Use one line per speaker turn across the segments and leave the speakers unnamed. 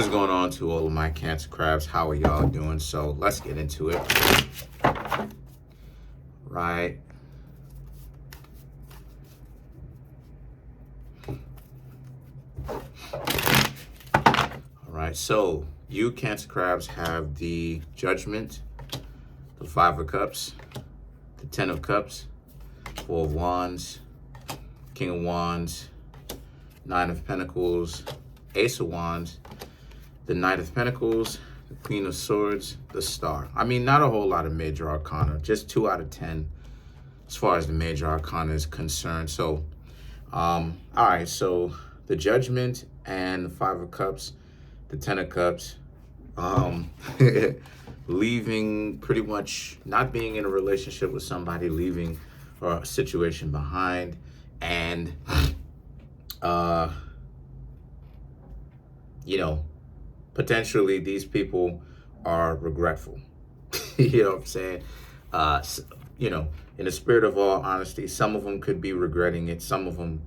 What's going on to all of my Cancer Crabs? How are y'all doing? So let's get into it. Right. All right. So you Cancer Crabs have the Judgment, the Five of Cups, the Ten of Cups, Four of Wands, King of Wands, Nine of Pentacles, Ace of Wands, the Knight of Pentacles, the Queen of Swords, the Star. I mean, not a whole lot of major arcana, just 2 out of 10 as far as the major arcana is concerned. So, all right, so the Judgment and the Five of Cups, the Ten of Cups, leaving, pretty much not being in a relationship with somebody, leaving a situation behind, and you know, potentially these people are regretful. You know what I'm saying? You know, in the spirit of all honesty, some of them could be regretting it. Some of them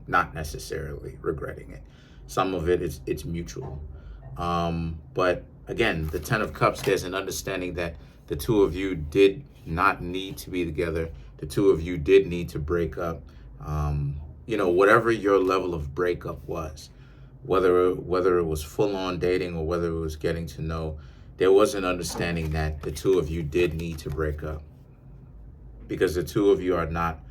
not necessarily regretting it. Some of it is it's mutual. But again, the Ten of Cups, there's an understanding that the two of you did not need to be together. The two of you did need to break up. You know, whatever your level of breakup was, whether it was full-on dating or whether it was getting to know, there was an understanding that the two of you did need to break up, because the two of you are not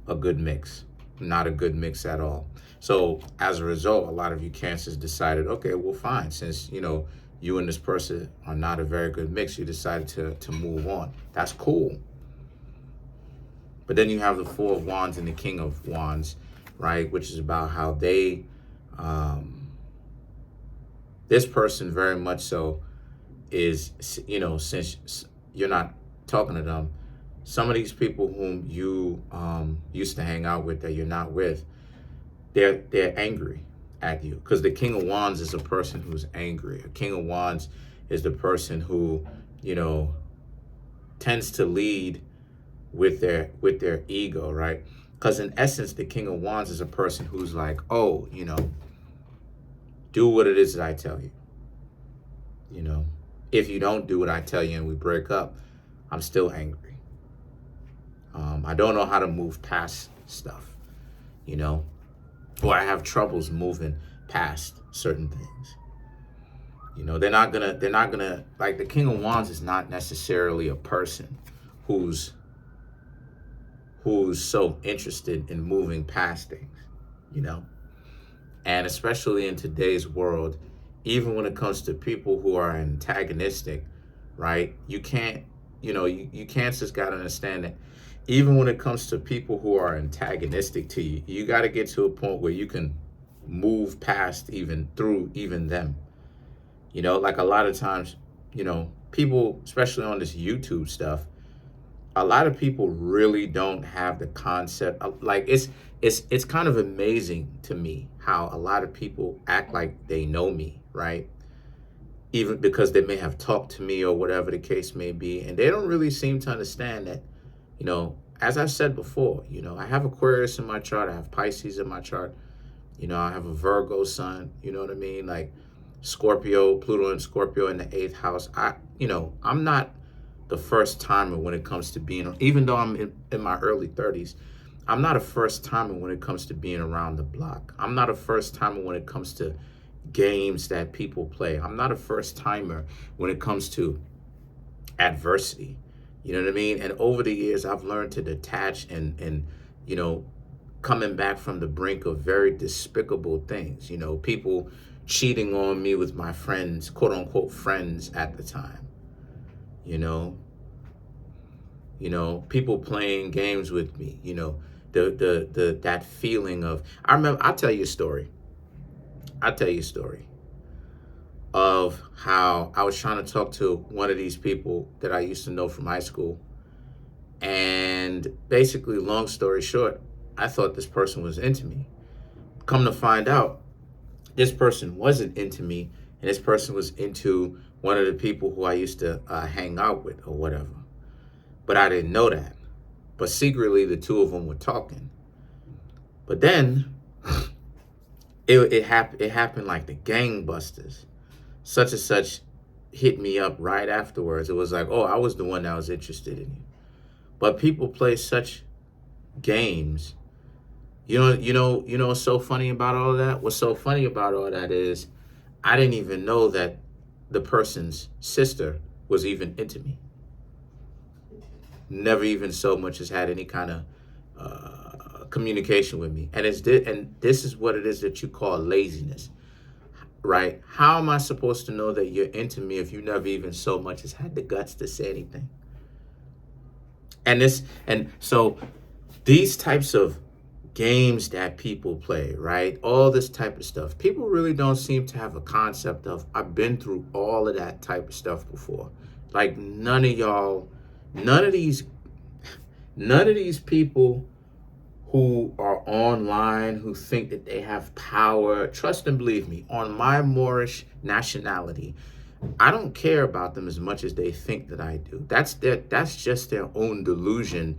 a good mix, not a good mix at all. So as a result, a lot of you Cancers decided, okay, well, fine, since, you know, you and this person are not a very good mix, you decided to move on. That's cool. But then you have the Four of Wands and the King of Wands, right? Which is about how they, this person very much so is, you know, since you're not talking to them, some of these people whom you used to hang out with that you're not with, they're angry at you, because the King of Wands is a person who's angry. A King of Wands is the person who, you know, tends to lead with their ego, right? Because in essence, the King of Wands is a person who's like, oh, you know, do what it is that I tell you. You know, if you don't do what I tell you and we break up, I'm still angry. I don't know how to move past stuff, you know, or I have troubles moving past certain things. You know, they're not gonna, like, the King of Wands is not necessarily a person who's so interested in moving past things, you know? And especially in today's world, even when it comes to people who are antagonistic, right? You can't, you know, you can't just gotta understand that even when it comes to people who are antagonistic to you, you gotta get to a point where you can move past even through even them. You know, like a lot of times, you know, people, especially on this YouTube stuff, a lot of people really don't have the concept of, like, it's kind of amazing to me how a lot of people act like they know me, right? Even because they may have talked to me or whatever the case may be, and they don't really seem to understand that, you know, as I've said before, you know, I have Aquarius in my chart, I have Pisces in my chart, you know, I have a Virgo sun, you know what I mean? Like Scorpio, Pluto and Scorpio in the 8th house. You know, I'm not the first timer when it comes to being, even though I'm in my early 30s, I'm not a first timer when it comes to being around the block. I'm not a first timer when it comes to games that people play. I'm not a first timer when it comes to adversity. You know what I mean? And over the years, I've learned to detach and you know, coming back from the brink of very despicable things. You know, people cheating on me with my friends, quote unquote friends at the time. You know, people playing games with me, you know, that feeling of, I remember, I'll tell you a story of how I was trying to talk to one of these people that I used to know from high school. And basically, long story short, I thought this person was into me. Come to find out, this person wasn't into me, and this person was into one of the people who I used to hang out with or whatever. But I didn't know that. But secretly, the two of them were talking. But then it happened like the gangbusters. such and such hit me up right afterwards. It was like, oh, I was the one that was interested in you. But people play such games. What's so funny about all of that? What's so funny about all that is I didn't even know that the person's sister was even into me. Never even so much as had any kind of communication with me. And this is what it is that you call laziness, right? How am I supposed to know that you're into me if you never even so much as had the guts to say anything? And so these types of games that people play, right? All this type of stuff. People really don't seem to have a concept of, I've been through all of that type of stuff before. Like none of these people who are online, who think that they have power, trust and believe me, on my Moorish nationality, I don't care about them as much as they think that I do. That's just their own delusion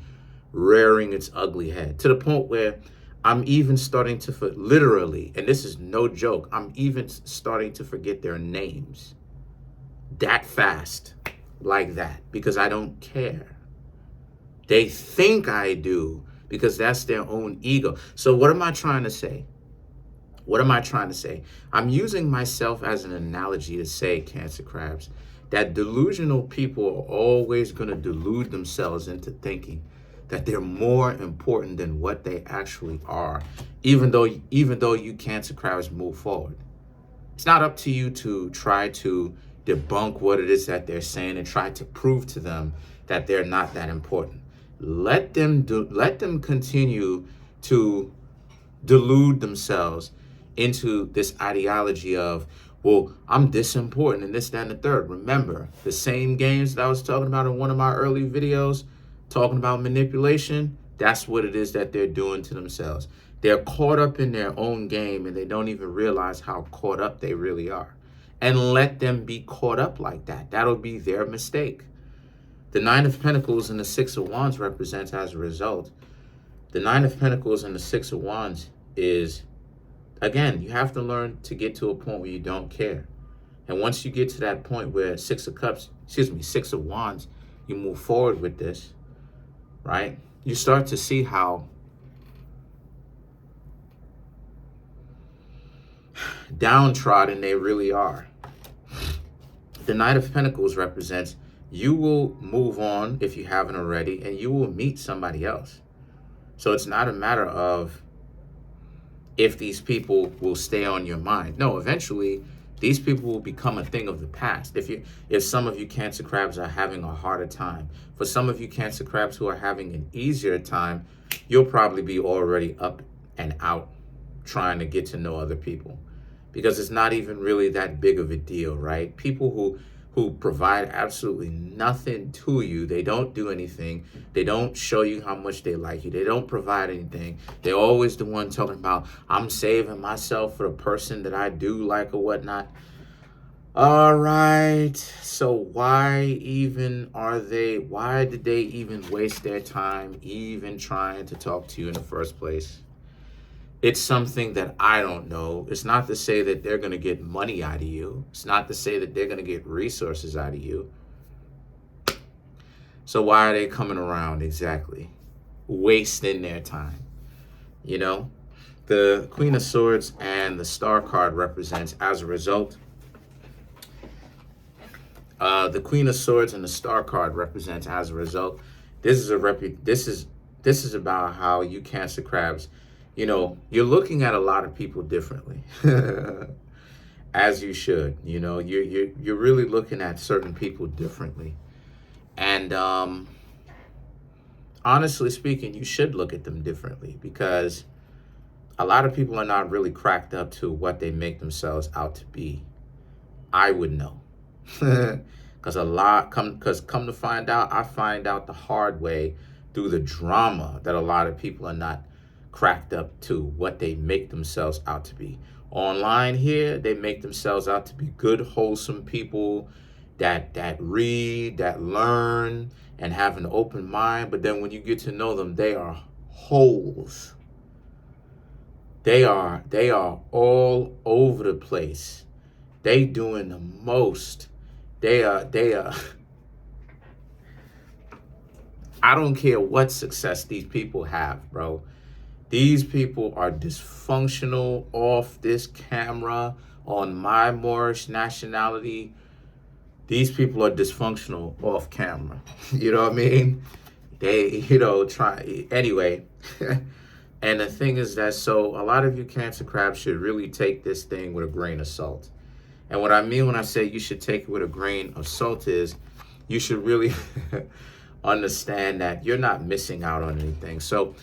rearing its ugly head, to the point where I'm even starting to literally, and this is no joke, I'm even starting to forget their names that fast, like that, because I don't care. They think I do because that's their own ego. So what am I trying to say? What am I trying to say? I'm using myself as an analogy to say, Cancer Crabs, that delusional people are always going to delude themselves into thinking that they're more important than what they actually are, even though you Cancer Crabs move forward. It's not up to you to try to debunk what it is that they're saying and try to prove to them that they're not that important. Let them continue to delude themselves into this ideology of, well, I'm this important and this, that, and the third. Remember, the same games that I was talking about in one of my early videos, talking about manipulation, that's what it is that they're doing to themselves. They're caught up in their own game and they don't even realize how caught up they really are. And let them be caught up like that. That'll be their mistake. The Nine of Pentacles and the Six of Wands represents, as a result, the Nine of Pentacles and the Six of Wands is, again, you have to learn to get to a point where you don't care. And once you get to that point where Six of Wands, you move forward with this, right? You start to see how downtrodden they really are. The Knight of Pentacles represents, you will move on if you haven't already, and you will meet somebody else. So it's not a matter of if these people will stay on your mind. No, eventually these people will become a thing of the past. If some of you Cancer Crabs are having a harder time, for some of you Cancer Crabs who are having an easier time, you'll probably be already up and out trying to get to know other people, because it's not even really that big of a deal, right? People who provide absolutely nothing to you. They don't do anything. They don't show you how much they like you. They don't provide anything. They're always the one talking about, I'm saving myself for the person that I do like or whatnot. All right. So why did they even waste their time even trying to talk to you in the first place? It's something that I don't know. It's not to say that they're going to get money out of you. It's not to say that they're going to get resources out of you. So why are they coming around exactly? Wasting their time. You know, the Queen of Swords and the Star card represents, as a result, the Queen of Swords and the Star card represents, as a result, this is about how you Cancer Crabs, you know, you're looking at a lot of people differently, as you should. You know, you're really looking at certain people differently, and honestly speaking, you should look at them differently, because a lot of people are not really cracked up to what they make themselves out to be. I would know, because come to find out, I find out the hard way through the drama that a lot of people are not cracked up to what they make themselves out to be. Online here, they make themselves out to be good, wholesome people that read, that learn, and have an open mind. But then when you get to know them, they are holes. They are all over the place. They doing the most. They are I don't care what success these people have, bro. These people are dysfunctional off this camera on my Moorish nationality. These people are dysfunctional off camera. You know what I mean? They, try anyway. And the thing is that, so a lot of you Cancer crabs should really take this thing with a grain of salt. And what I mean when I say you should take it with a grain of salt is you should really understand that you're not missing out on anything. So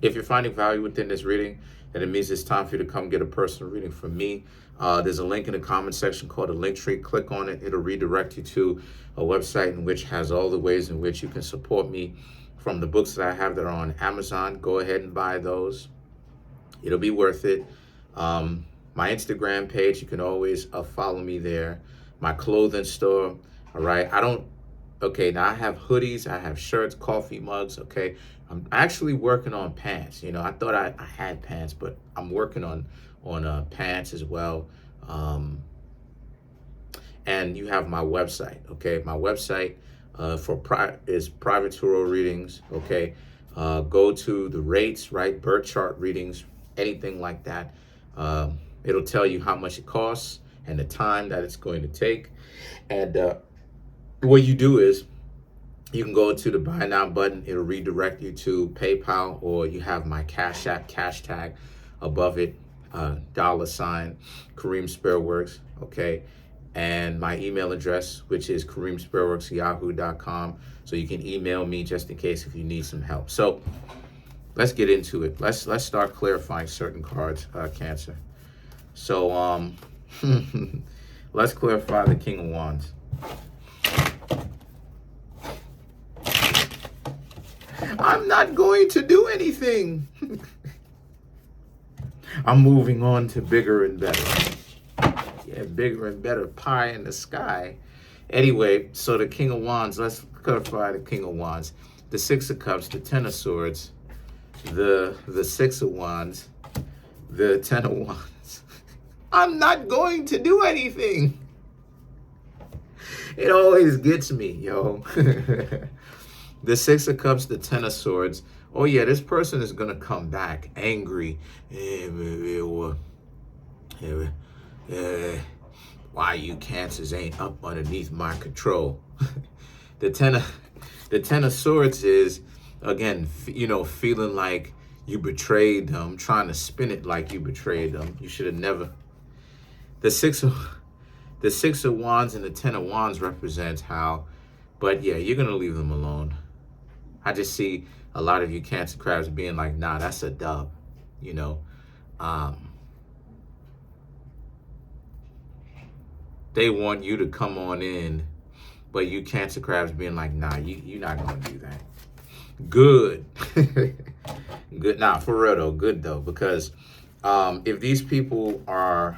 if you're finding value within this reading, then it means it's time for you to come get a personal reading from me. There's a link in the comment section called a link tree. Click on it. It'll redirect you to a website in which has all the ways in which you can support me from the books that I have that are on Amazon. Go ahead and buy those. It'll be worth it. My Instagram page, you can always follow me there. My clothing store, all right? Okay, now I have hoodies, I have shirts, coffee mugs, okay? I'm actually working on pants. I thought I had pants, but I'm working on pants as well. And you have my website, okay? My website is private tarot readings, okay? Go to the rates, right? Birth chart readings, anything like that. It'll tell you how much it costs and the time that it's going to take. And what you do is you can go to the buy now button. It'll redirect you to PayPal, or you have my Cashapp cash tag above it, $, Kareemspiritworks, okay? And my email address, which is Kareemspiritworks@yahoo.com. So you can email me just in case if you need some help. So let's get into it. Let's start clarifying certain cards, Cancer. So let's clarify the King of Wands. I'm not going to do anything. I'm moving on to bigger and better. Yeah, bigger and better pie in the sky. Anyway, so the King of Wands, let's clarify the King of Wands. The Six of Cups, the Ten of Swords, the Six of Wands, the Ten of Wands. I'm not going to do anything. It always gets me, yo. The Six of Cups, the Ten of Swords. Oh yeah, this person is gonna come back angry. Why you Cancers ain't up underneath my control? The Ten of Swords is, again, feeling like you betrayed them, trying to spin it like you betrayed them. You should have never. The Six of Wands and the Ten of Wands represents how, but yeah, you're gonna leave them alone. I just see a lot of you Cancer crabs being like, nah, that's a dub, They want you to come on in, but you Cancer crabs being like, nah, you're not gonna do that. Good. Good. Nah, for real though, good though, because if these people are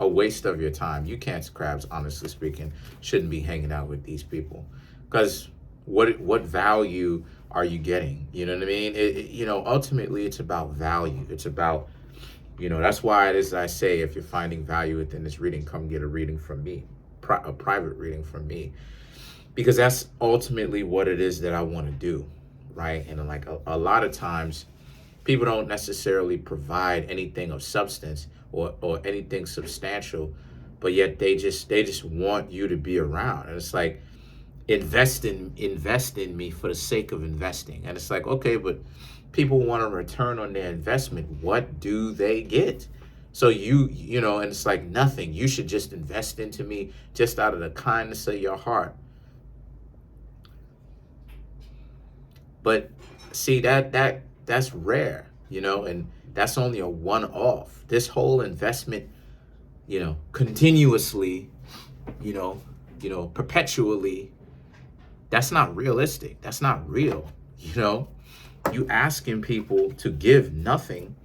a waste of your time, you Cancer crabs, honestly speaking, shouldn't be hanging out with these people. Because what value are you getting? You know what I mean? Ultimately, it's about value. It's about, that's why it is I say, if you're finding value within this reading, come get a reading from me, a private reading from me. Because that's ultimately what it is that I want to do, right? And like a lot of times, people don't necessarily provide anything of substance or anything substantial, but yet they just want you to be around. And it's like, invest in me for the sake of investing. And it's like, okay, but people want a return on their investment. What do they get? So and it's like nothing. You should just invest into me just out of the kindness of your heart. But see, that's rare, and that's only a one-off. This whole investment, continuously, perpetually, that's not realistic. That's not real. You asking people to give nothing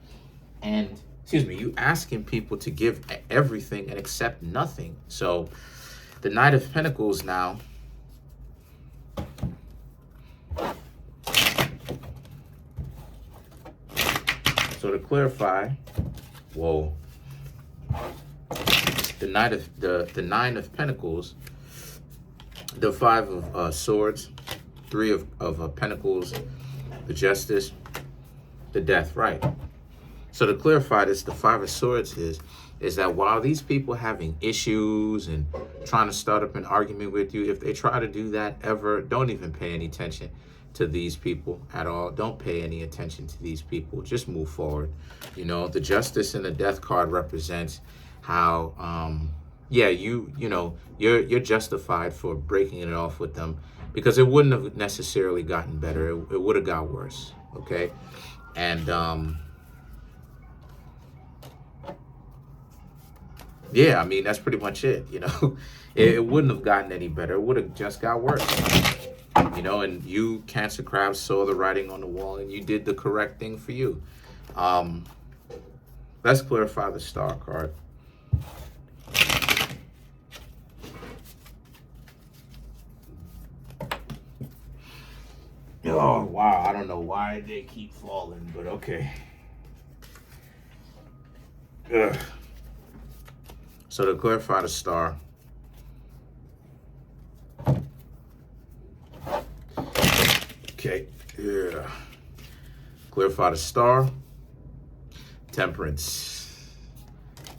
you asking people to give everything and accept nothing. So the Knight of Pentacles now, so to clarify, whoa. the nine of pentacles, the five of swords, three of pentacles, the justice, the death, right? So to clarify this, the five of swords is that while these people having issues and trying to start up an argument with you, if they try to do that ever, don't even pay any attention to these people at all. Don't pay any attention to these people. Just move forward. You know, the justice and the death card represents how yeah, you're justified for breaking it off with them, because it wouldn't have necessarily gotten better. It would have got worse. Okay. And yeah, I mean, that's pretty much it. You know, it wouldn't have gotten any better. It would have just got worse. You know, and you, Cancer crabs, saw the writing on the wall and you did the correct thing for you. Let's clarify the star card. Oh, wow. I don't know why they keep falling, but okay. Ugh. So to clarify the star, okay, yeah. Clarify the star, Temperance,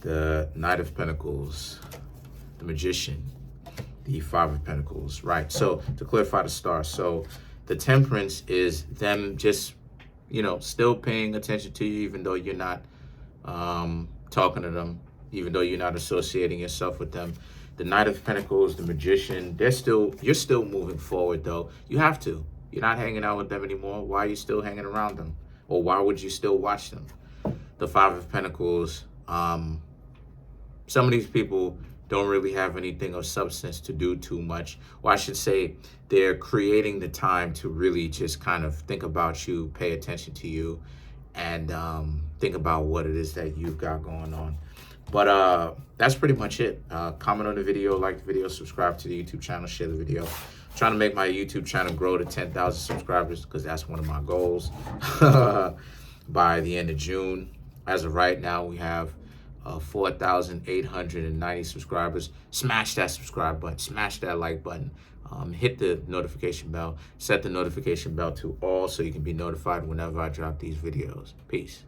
the Knight of Pentacles, the Magician, the Five of Pentacles, right? So to clarify the star, so the Temperance is them just, you know, still paying attention to you, even though you're not talking to them, even though you're not associating yourself with them. The Knight of Pentacles, the Magician, you're still moving forward though. You have to. You're not hanging out with them anymore. Why are you still hanging around them? Or why would you still watch them? The Five of Pentacles, some of these people don't really have anything of substance to do too much. Or I should say, they're creating the time to really just kind of think about you, pay attention to you, and think about what it is that you've got going on. But that's pretty much it. Comment on the video, like the video, subscribe to the YouTube channel, share the video. I'm trying to make my YouTube channel grow to 10,000 subscribers, because that's one of my goals by the end of June. As of right now, we have 4,890 subscribers. Smash that subscribe button, smash that like button, hit the notification bell, set the notification bell to all so you can be notified whenever I drop these videos. Peace.